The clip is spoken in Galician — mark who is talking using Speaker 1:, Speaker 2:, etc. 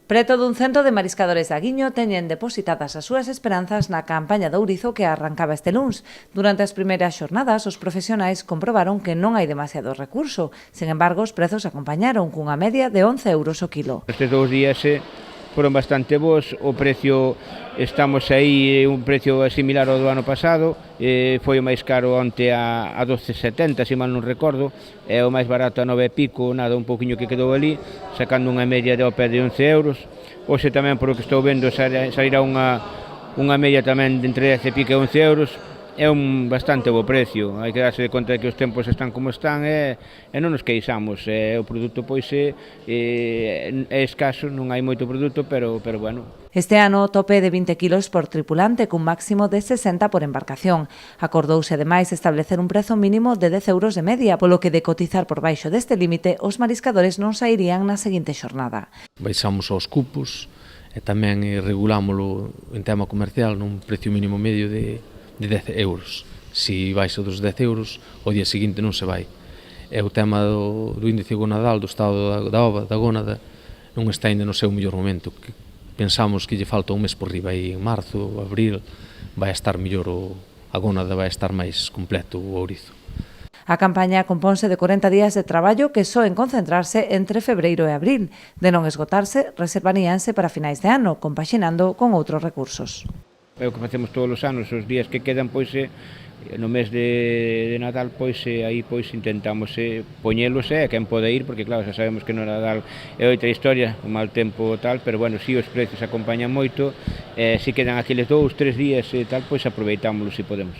Speaker 1: Preto dun cento de mariscadores de Aguiño teñen depositadas as súas esperanzas na campaña de ourizo que arrancaba este luns. Durante as primeiras xornadas, os profesionais comprobaron que non hai demasiado recurso. Sen embargo, os prezos acompañaron cunha media de 11 euros o kilo.
Speaker 2: Estes 2 días foron bastante bons, o precio estamos aí un precio similar ao do ano pasado, foi o máis caro onte a 12,70, se mal non recordo, é o máis barato a 9 e pico, nada, un pouquiño que quedou ali, sacando unha media de ao pé de 11 euros. Hoxe tamén, por o que estou vendo, sairá unha media tamén de entre 10 e pico e 11 euros. É un bastante bo precio, hai que darse de conta de que os tempos están como están e non nos queixamos, o produto pois é escaso, non hai moito produto, pero bueno.
Speaker 1: Este ano o tope de 20 kilos por tripulante cun máximo de 60 por embarcación. Acordouse ademais establecer un prezo mínimo de 10 euros de media, polo que de cotizar por baixo deste límite os mariscadores non sairían na seguinte xornada.
Speaker 3: Baixamos aos cupos e tamén regulámoslo en tema comercial nun precio mínimo medio de 10 euros. Si baixa dos 10 euros, o día seguinte non se vai. E o tema do índice gonadal, do estado da ova, da gónada, non está ainda no seu mellor momento. Pensamos que lle falta un mes por riba, aí en marzo, abril, vai estar mellor a gónada, vai estar máis completo o ourizo.
Speaker 1: A campaña componse de 40 días de traballo que soen concentrarse entre febreiro e abril. De non esgotarse, reservaríanse para finais de ano, compaxinando con outros recursos.
Speaker 2: É o que facemos todos os anos, os días que quedan, pois, no mes de Nadal, pois, aí pois intentamos poñelos a quen pode ir, porque claro, xa sabemos que no Nadal é outra historia, o mal tempo tal, pero bueno, si os precios acompañan moito, se quedan aqueles 2, 3 días e tal, pois aproveitámoslos se podemos.